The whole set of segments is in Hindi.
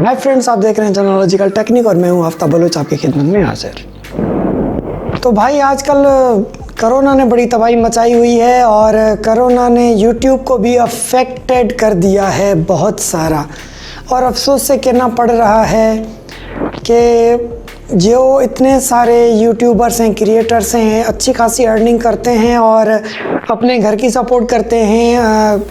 हाय फ्रेंड्स, आप देख रहे हैं टेक्नोलॉजिकल टेक्निक और मैं हूं आफ्ताब बलोच आपकी खिदमत में हाजिर। तो भाई आजकल कोरोना ने बड़ी तबाही मचाई हुई है और कोरोना ने यूट्यूब को भी अफेक्टेड कर दिया है बहुत सारा। और अफसोस से कहना पड़ रहा है कि जो इतने सारे यूट्यूबर्स हैं, क्रिएटर्स हैं, अच्छी खासी अर्निंग करते हैं और अपने घर की सपोर्ट करते हैं,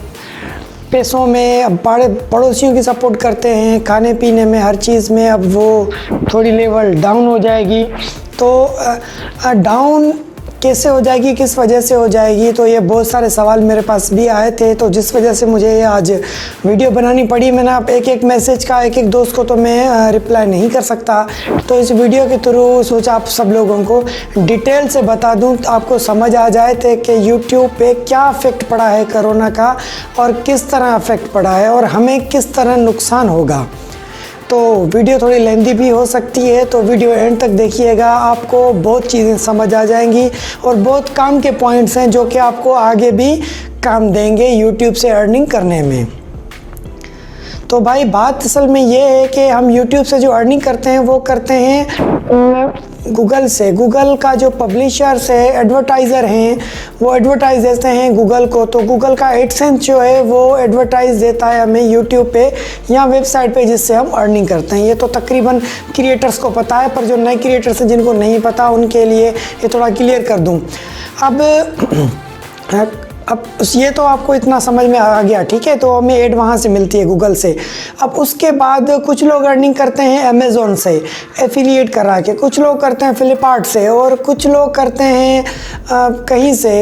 पैसों में, अब बड़े पड़ोसियों की सपोर्ट करते हैं, खाने पीने में, हर चीज़ में, अब वो थोड़ी लेवल डाउन हो जाएगी। तो डाउन कैसे हो जाएगी, किस वजह से हो जाएगी, तो ये बहुत सारे सवाल मेरे पास भी आए थे। तो जिस वजह से मुझे ये आज वीडियो बनानी पड़ी। मैंने आप एक मैसेज का एक दोस्त को तो मैं रिप्लाई नहीं कर सकता, तो इस वीडियो के थ्रू सोचा आप सब लोगों को डिटेल से बता दूं, तो आपको समझ आ जाए थे कि यूट्यूब पे क्या इफ़ेक्ट पड़ा है कोरोना का और किस तरह इफ़ेक्ट पड़ा है और हमें किस तरह नुकसान होगा। तो वीडियो थोड़ी लेंदी भी हो सकती है, तो वीडियो एंड तक देखिएगा, आपको बहुत चीज़ें समझ आ जाएंगी और बहुत काम के पॉइंट्स हैं जो कि आपको आगे भी काम देंगे यूट्यूब से अर्निंग करने में। तो भाई बात असल में ये है कि हम यूट्यूब से जो अर्निंग करते हैं वो करते हैं गूगल से। गूगल का जो पब्लिशर्स है, एडवर्टाइज़र हैं, वो एडवर्टाइज देते हैं गूगल को। तो गूगल का एडसेंस जो है वो एडवर्टाइज देता है हमें यूट्यूब पे या वेबसाइट पे, जिससे हम अर्निंग करते हैं। ये तो तकरीबन क्रिएटर्स को पता है, पर जो नए क्रिएटर्स हैं जिनको नहीं पता उनके लिए ये थोड़ा क्लियर कर दूँ। अब ये तो आपको इतना समझ में आ गया, ठीक है। तो हमें ऐड वहाँ से मिलती है गूगल से। अब उसके बाद कुछ लोग अर्निंग करते हैं अमेज़ॉन से एफिलिएट करा के, कुछ लोग करते हैं फ्लिपकार्ट से, और कुछ लोग करते हैं कहीं से,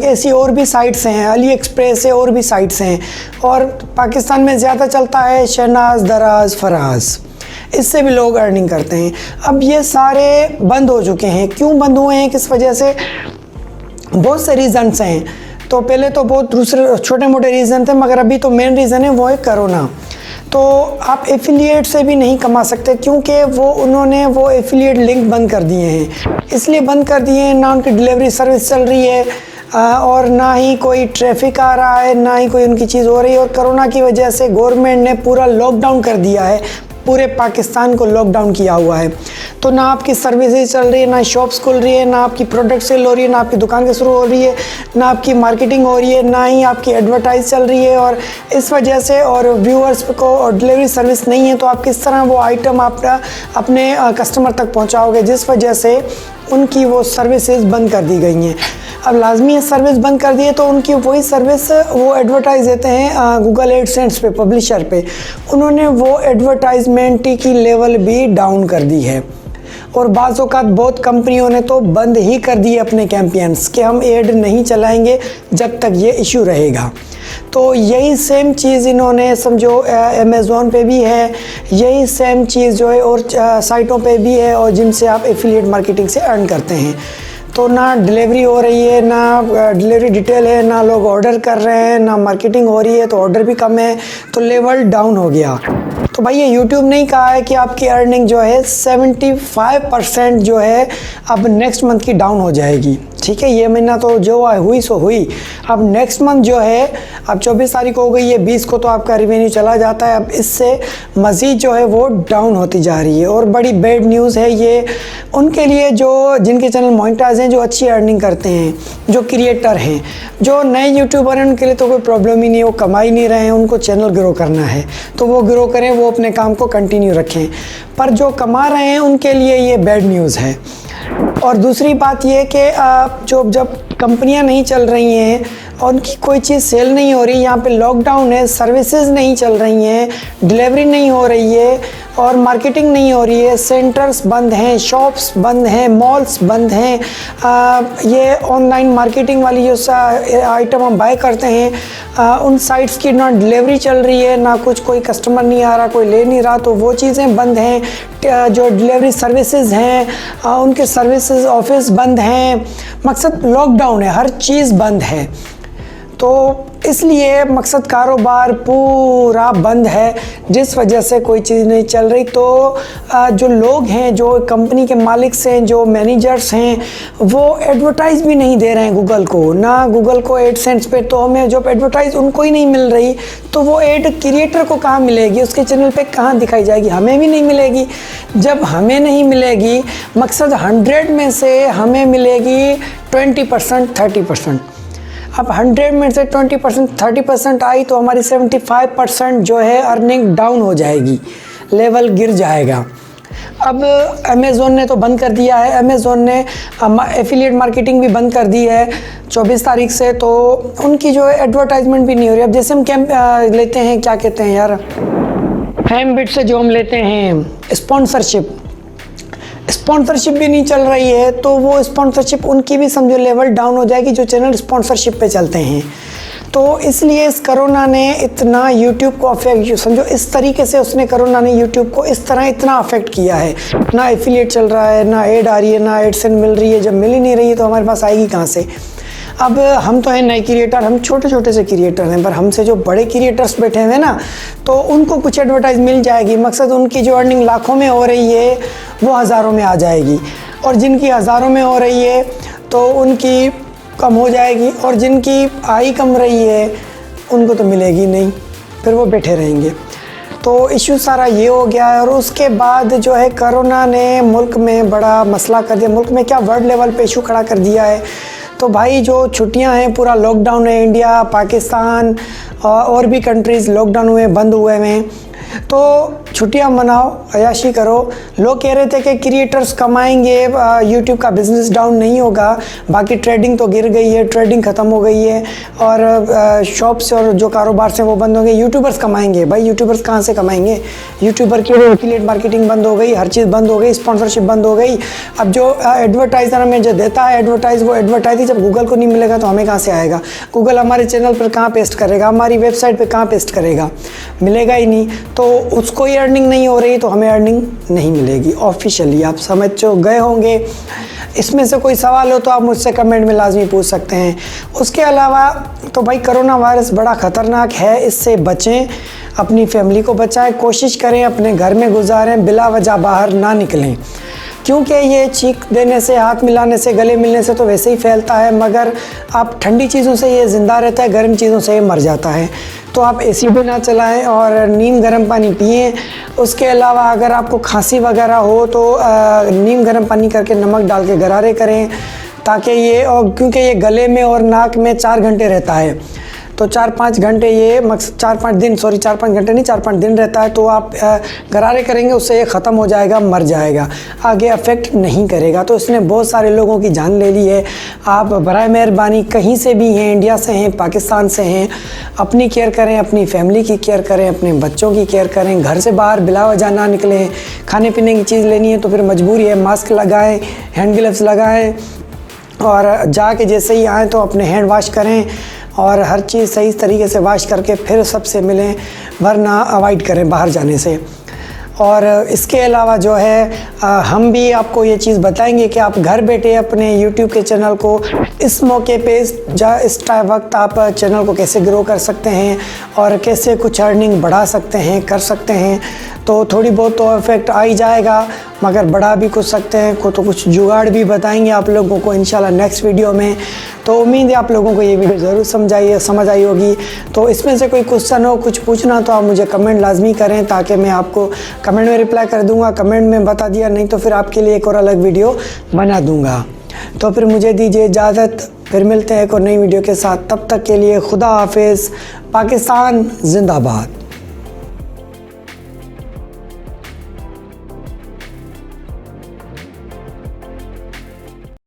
ऐसी और भी साइट्स हैं, अली एक्सप्रेस से, और भी साइट्स हैं। और पाकिस्तान में ज़्यादा चलता है शहनाज, दराज, फराज, इससे भी लोग अर्निंग करते हैं। अब ये सारे बंद हो चुके हैं। क्यों बंद हुए हैं, किस वजह से? बहुत से रीज़न्स हैं। तो पहले तो बहुत दूसरे छोटे मोटे रीज़न थे, मगर अभी तो मेन रीज़न है वो है कोरोना। तो आप एफिलिएट से भी नहीं कमा सकते, क्योंकि उन्होंने वो एफिलिएट लिंक बंद कर दिए हैं। इसलिए बंद कर दिए हैं, ना उनकी डिलीवरी सर्विस चल रही है और ना ही कोई ट्रैफिक आ रहा है, ना ही कोई उनकी चीज़ हो रही है। और कोरोना की वजह से गवर्नमेंट ने पूरा लॉकडाउन कर दिया है, पूरे पाकिस्तान को लॉकडाउन किया हुआ है। तो ना आपकी सर्विसेज चल रही है, ना शॉप्स खुल रही है, ना आपकी प्रोडक्ट सेल हो रही है, ना आपकी दुकान शुरू हो रही है, ना आपकी मार्केटिंग हो रही है, ना ही आपकी एडवर्टाइज चल रही है। और इस वजह से, और व्यूअर्स को डिलीवरी सर्विस नहीं है, तो आप किस तरह वो आइटम आप अपने कस्टमर तक पहुंचाओगे, जिस वजह से उनकी वो सर्विसेज बंद कर दी गई हैं। अब लाजमी है, सर्विस बंद कर दी है, तो उनकी वही सर्विस वो एडवर्टाइज देते हैं गूगल एडसेंस पे, पब्लिशर पे। उन्होंने वो एडवर्टाइजमेंट की लेवल भी डाउन कर दी है। और बाज़ औक़ात बहुत कंपनियों ने तो बंद ही कर दिए अपने कैंपेन्स कि हम ऐड नहीं चलाएंगे जब तक ये इशू रहेगा। तो यही सेम चीज़ इन्होंने समझो अमेज़ॉन पे भी है, यही सेम चीज़ जो है और साइटों पे भी है, और जिनसे आप एफिलिएट मार्केटिंग से अर्न करते हैं। तो ना डिलीवरी हो रही है, ना डिलीवरी डिटेल है, ना लोग ऑर्डर कर रहे हैं, ना मार्केटिंग हो रही है, तो ऑर्डर भी कम है, तो लेवल डाउन हो गया। तो भाई ये यूट्यूब नहीं कहा है कि आपकी अर्निंग जो है 75% जो है अब नेक्स्ट मंथ की डाउन हो जाएगी, ठीक है। ये महीना तो जो हुई सो हुई। अब नेक्स्ट मंथ जो है, अब 24 तारीख हो गई है, 20 को तो आपका रिवेन्यू चला जाता है। अब इससे मज़ीद जो है वो डाउन होती जा रही है। और बड़ी बैड न्यूज़ है ये उनके लिए जो जिनके चैनल मोनेटाइज हैं, जो अच्छी अर्निंग करते हैं, जो क्रिएटर हैं। जो नए यूट्यूबर हैं उनके लिए तो कोई प्रॉब्लम ही नहीं है, वो कमा ही नहीं रहे हैं, उनको चैनल ग्रो करना है तो वो ग्रो करें, वो अपने काम को कंटिन्यू रखें। पर जो कमा रहे हैं उनके लिए ये बैड न्यूज़ है। और दूसरी बात ये कि जब कंपनियां नहीं चल रही हैं और उनकी कोई चीज़ सेल नहीं हो रही, यहाँ पे लॉकडाउन है, सर्विसेज नहीं चल रही हैं, डिलीवरी नहीं हो रही है और मार्केटिंग नहीं हो रही है, सेंटर्स बंद हैं, शॉप्स बंद हैं, मॉल्स बंद हैं, ये ऑनलाइन मार्केटिंग वाली जो आइटम हम बाय करते हैं उन साइट्स की ना डिलीवरी चल रही है, ना कुछ, कोई कस्टमर नहीं आ रहा, कोई ले नहीं रहा, तो वो चीज़ें बंद हैं। जो डिलीवरी सर्विसेज हैं उनके सर्विसेज ऑफिस बंद हैं। मकसद लॉकडाउन है, हर चीज़ बंद है। तो तो इसलिए मकसद कारोबार पूरा बंद है, जिस वजह से कोई चीज़ नहीं चल रही। तो जो लोग हैं, जो कंपनी के मालिक हैं, जो मैनेजर्स हैं, वो एडवर्टाइज़ भी नहीं दे रहे हैं गूगल को, ना गूगल को एडसेंस पे। तो हमें जो एडवर्टाइज़ उनको ही नहीं मिल रही, तो वो एड क्रिएटर को कहाँ मिलेगी, उसके चैनल पे कहाँ दिखाई जाएगी? हमें भी नहीं मिलेगी। जब हमें नहीं मिलेगी, मकसद 100 में से हमें मिलेगी 20%, 30%। अब 100 में से 20%, 30% आई तो हमारी 75% जो है अर्निंग डाउन हो जाएगी, लेवल गिर जाएगा। अब अमेज़ोन ने तो बंद कर दिया है, अमेज़ोन ने एफिलिएट मार्केटिंग भी बंद कर दी है 24 तारीख से, तो उनकी जो है एडवर्टाइजमेंट भी नहीं हो रही। अब जैसे हम लेते हैं, क्या कहते हैं यार, फेमबिट से जो हम लेते हैं स्पॉन्सरशिप भी नहीं चल रही है, तो वो स्पॉन्सरशिप उनकी भी समझो लेवल डाउन हो जाएगी, जो चैनल स्पॉन्सरशिप पे चलते हैं। तो इसलिए इस कोरोना ने इतना यूट्यूब को अफेक्ट, समझो इस तरीके से उसने, कोरोना ने यूट्यूब को इस तरह इतना अफेक्ट किया है। ना एफिलिएट चल रहा है, ना एड आ रही है, ना एडसेंस मिल रही है। जब मिल ही नहीं रही है तो हमारे पास आएगी कहाँ से? अब हम तो हैं नए क्रिएटर, हम छोटे छोटे से क्रिएटर हैं, पर हमसे जो बड़े क्रिएटर्स बैठे हुए हैं ना, तो उनको कुछ एडवर्टाइज मिल जाएगी। मकसद उनकी जो अर्निंग लाखों में हो रही है वो हज़ारों में आ जाएगी, और जिनकी हज़ारों में हो रही है तो उनकी कम हो जाएगी, और जिनकी आय कम रही है उनको तो मिलेगी नहीं, फिर वो बैठे रहेंगे। तो इश्यू सारा ये हो गया है। और उसके बाद जो है कोरोना ने मुल्क में बड़ा मसला कर दिया, मुल्क में क्या वर्ल्ड लेवल पे इशू खड़ा कर दिया है। तो भाई जो छुट्टियां हैं, पूरा लॉकडाउन है, इंडिया, पाकिस्तान और भी कंट्रीज़ लॉकडाउन हुए, बंद हुए हैं। तो छुट्टियां मनाओ, अयाशी करो। लोग कह रहे थे कि क्रिएटर्स कमाएंगे, यूट्यूब का बिज़नेस डाउन नहीं होगा, बाकी ट्रेडिंग तो गिर गई है, ट्रेडिंग ख़त्म हो गई है, और शॉप्स और जो कारोबार से वो बंद हो गए। यूट्यूबर्स कमाएंगे भाई, यूट्यूबर्स कहाँ से कमाएंगे? यूट्यूबर की एफिलिएट मार्केटिंग बंद हो गई, हर चीज़ बंद हो गई, स्पॉन्सरशिप बंद हो गई। अब जो एडवर्टाइज़र हमें जो देता है एडवर्टाइज़, वो एडवर्टाइज जब गूगल को नहीं मिलेगा तो हमें कहाँ से आएगा? गूगल हमारे चैनल पर कहाँ पेस्ट करेगा, हमारी वेबसाइट पर कहाँ पेस्ट करेगा? मिलेगा ही नहीं। तो उसको ही अर्निंग नहीं हो रही तो हमें अर्निंग नहीं मिलेगी ऑफिशियली। आप समझ गए होंगे। इसमें से कोई सवाल हो तो आप मुझसे कमेंट में लाजमी पूछ सकते हैं। उसके अलावा तो भाई कोरोना वायरस बड़ा ख़तरनाक है, इससे बचें, अपनी फैमिली को बचाएं, कोशिश करें अपने घर में गुजारें, बिला वजह बाहर ना निकलें, क्योंकि ये चीख देने से, हाथ मिलाने से, गले मिलने से तो वैसे ही फैलता है, मगर आप ठंडी चीज़ों से ये ज़िंदा रहता है, गर्म चीज़ों से ये मर जाता है। तो आप एसी भी ना चलाएं और नीम गर्म पानी पिएं। उसके अलावा अगर आपको खांसी वगैरह हो तो नीम गर्म पानी करके नमक डाल के गरारे करें, ताकि ये, और क्योंकि ये गले में और नाक में 4 घंटे रहता है, तो 4-5 घंटे ये 4-5 दिन, सॉरी 4-5 घंटे नहीं, 4-5 दिन रहता है। तो आप गरारे करेंगे, उससे ये ख़त्म हो जाएगा, मर जाएगा, आगे अफेक्ट नहीं करेगा। तो इसने बहुत सारे लोगों की जान ले ली है। आप बराए मेहरबानी कहीं से भी हैं, इंडिया से हैं, पाकिस्तान से हैं, अपनी केयर करें, अपनी फैमिली की केयर करें, अपने बच्चों की केयर करें, घर से बाहर बिला वजह ना निकलें। खाने पीने की चीज़ लेनी है तो फिर मजबूरी है, मास्क लगाएँ, हैंड ग्लव्स लगाएँ, और जाके जैसे ही आएँ तो अपने हैंड वॉश करें, और हर चीज़ सही तरीके से वॉश करके फिर सबसे मिलें, वरना अवॉइड करें बाहर जाने से। और इसके अलावा जो है हम भी आपको ये चीज़ बताएंगे कि आप घर बैठे अपने YouTube के चैनल को इस मौके पे, इस वक्त आप चैनल को कैसे ग्रो कर सकते हैं और कैसे कुछ अर्निंग बढ़ा सकते हैं, कर सकते हैं। तो थोड़ी बहुत तो इफेक्ट आ ही जाएगा, मगर बढ़ा भी कुछ सकते हैं को, तो कुछ जुगाड़ भी बताएंगे आप लोगों को इंशाल्लाह नेक्स्ट वीडियो में। तो उम्मीद है आप लोगों को ये वीडियो ज़रूर समझ आई होगी। तो इसमें से कोई क्वेश्चन हो, कुछ पूछना, तो आप मुझे कमेंट लाजमी करें, ताकि मैं आपको कमेंट में रिप्लाई कर दूंगा। कमेंट में बता दिया नहीं तो फिर आपके लिए एक और अलग वीडियो बना दूंगा। तो फिर मुझे दीजिए इजाज़त, फिर मिलते हैं एक और नई वीडियो के साथ। तब तक के लिए खुदा हाफिज़। पाकिस्तान जिंदाबाद।